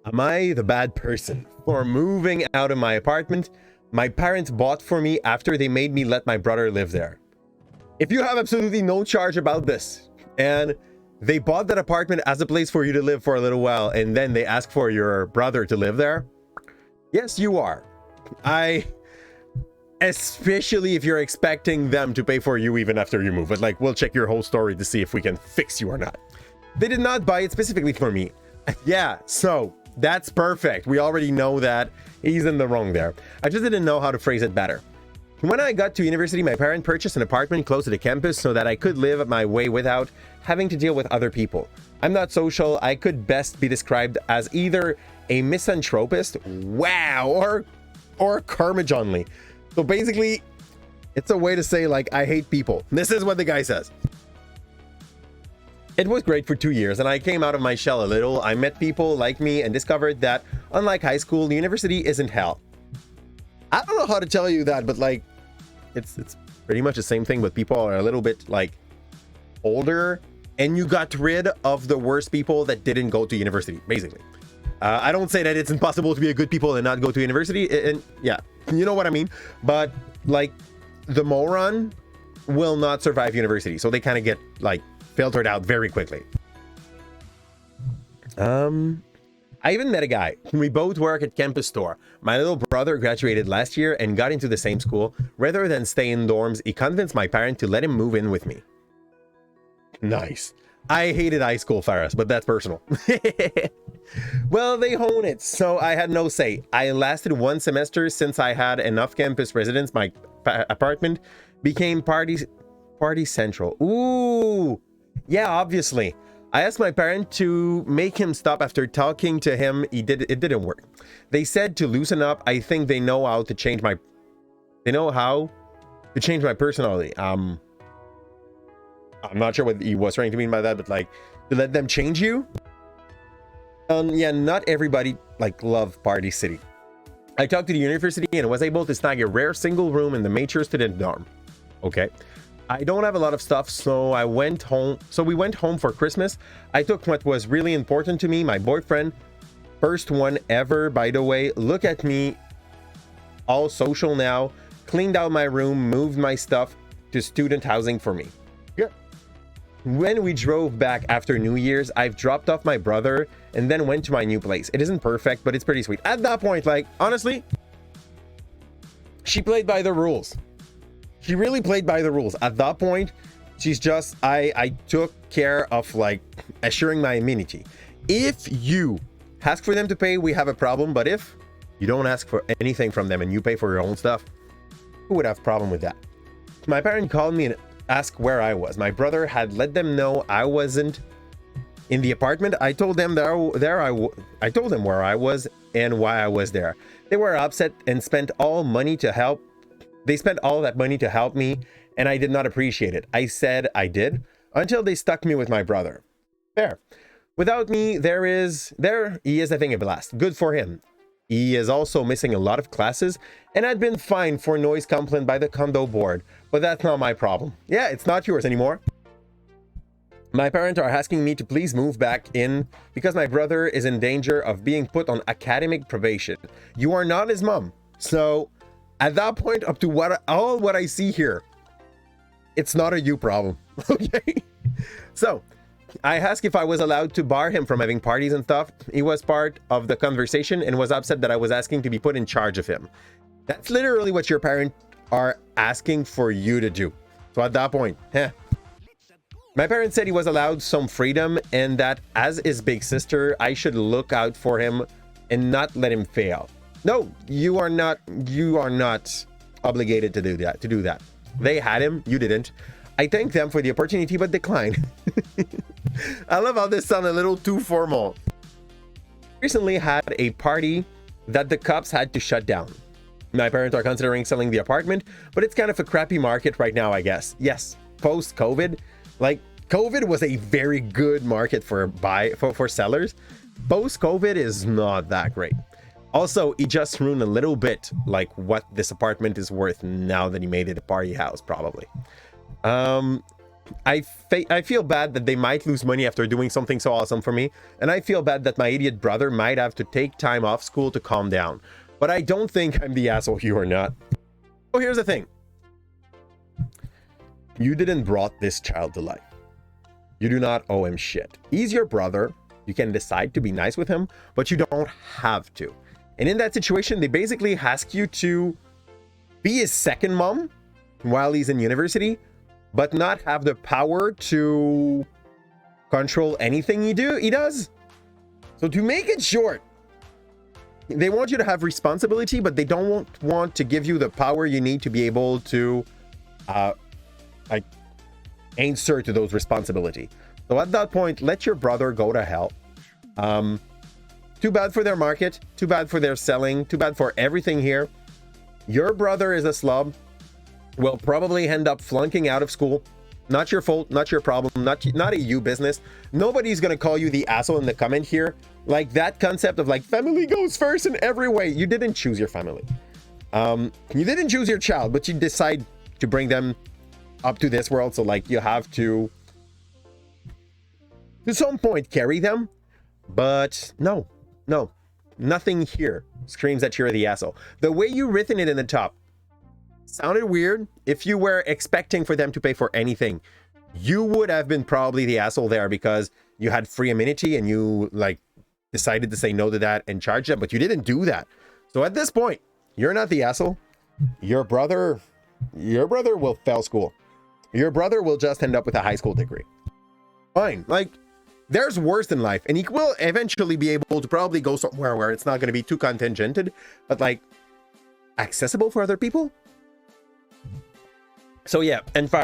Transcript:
Am I the bad person for moving out of my apartment my parents bought for me after they made me let my brother live there? If you have absolutely no charge about this, and they bought that apartment as a place for you to live for a little while, and then they ask for your brother to live there, yes, you are. Especially if you're expecting them to pay for you even after you move. But like, we'll check your whole story to see if we can fix you or not. They did not buy it specifically for me. Yeah, so that's perfect. We already know that he's in the wrong there. I just didn't know how to phrase it better. When I got to university, my parents purchased an apartment close to the campus so that I could live my way without having to deal with other people. I'm not social. I could best be described as either a misanthropist, wow, or curmudgeonly. So basically, it's a way to say, like, I hate people. This is what the guy says. It was great for 2 years, and I came out of my shell a little. I met people like me and discovered that, unlike high school, the university isn't hell. I don't know how to tell you that, but like, it's pretty much the same thing, but people are a little bit like older, and you got rid of the worst people that didn't go to university, basically. I don't say that it's impossible to be a good people and not go to university, and yeah, you know what I mean. But like, the moron will not survive university, so they kind of get like filtered out very quickly. I even met a guy. We both work at campus store. My little brother graduated last year and got into the same school. Rather than stay in dorms, he convinced my parents to let him move in with me. Nice. I hated high school, Faris, but that's personal. Well, they own it, so I had no say. I lasted 1 semester since I had enough campus residents. My apartment became party central. Ooh, yeah, obviously. I asked my parents to make him stop. After talking to him, it didn't work. They said to loosen up. I think they know how to change my personality. I'm not sure what he was trying to mean by that, but like, to let them change you. Yeah, not everybody like love Party City. I talked to the university and was able to snag a rare single room in the mature student dorm. Okay. I don't have a lot of stuff, so we went home for Christmas. I took what was really important to me, my boyfriend. First one ever, by the way. Look at me, all social now. Cleaned out my room, moved my stuff to student housing for me. Yeah. When we drove back after New Year's, I've dropped off my brother and then went to my new place. It isn't perfect, but it's pretty sweet. At that point, like, honestly, she played by the rules. She really played by the rules. At that point, she's just, I took care of like assuring my immunity. If you ask for them to pay, we have a problem. But if you don't ask for anything from them and you pay for your own stuff, who would have a problem with that? My parents called me and asked where I was. My brother had let them know I wasn't in the apartment. I told them I told them where I was and why I was there. They were upset and spent all money to help. They spent all that money to help me, and I did not appreciate it. I said I did, until they stuck me with my brother. Fair. Without me, he is having a blast. Good for him. He is also missing a lot of classes, and had been fined for noise complaint by the condo board. But that's not my problem. Yeah, it's not yours anymore. My parents are asking me to please move back in because my brother is in danger of being put on academic probation. You are not his mom, so at that point, up to what I see here, it's not a you problem. Okay. So I asked if I was allowed to bar him from having parties and stuff. He was part of the conversation and was upset that I was asking to be put in charge of him. That's literally what your parents are asking for you to do. So at that point, my parents said he was allowed some freedom and that as his big sister, I should look out for him and not let him fail. No, you are not obligated to do that. They had him, you didn't. I thank them for the opportunity, but declined. I love how this sounds a little too formal. Recently had a party that the cops had to shut down. My parents are considering selling the apartment, but it's kind of a crappy market right now, I guess. Yes, post-COVID, like COVID was a very good market for sellers. Post-COVID is not that great. Also, he just ruined a little bit like what this apartment is worth now that he made it a party house, probably. I feel bad that they might lose money after doing something so awesome for me, and I feel bad that my idiot brother might have to take time off school to calm down. But I don't think I'm the asshole you are not. So here's the thing. You didn't brought this child to life. You do not owe him shit. He's your brother. You can decide to be nice with him, but you don't have to. And in that situation, they basically ask you to be his second mom while he's in university, but not have the power to control anything he does. So to make it short, they want you to have responsibility, but they don't want to give you the power you need to be able to like answer to those responsibility. So at that point, let your brother go to hell. Too bad for their market, too bad for their selling, too bad for everything here. Your brother is a slob, will probably end up flunking out of school. Not your fault, not your problem, not a you business. Nobody's gonna call you the asshole in the comment here. Like that concept of like family goes first in every way. You didn't choose your family. You didn't choose your child, but you decide to bring them up to this world. So like you have to some point carry them. But no, nothing here screams that you're the asshole. The way you written it in the top sounded weird. If you were expecting for them to pay for anything, you would have been probably the asshole there because you had free amenity and you like decided to say no to that and charge them, but you didn't do that. So at this point, you're not the asshole. Your brother will fail school. Your brother will just end up with a high school degree. Fine. Like, there's worse in life, and he will eventually be able to probably go somewhere where it's not going to be too contingented, but like accessible for other people. So yeah, and Farah,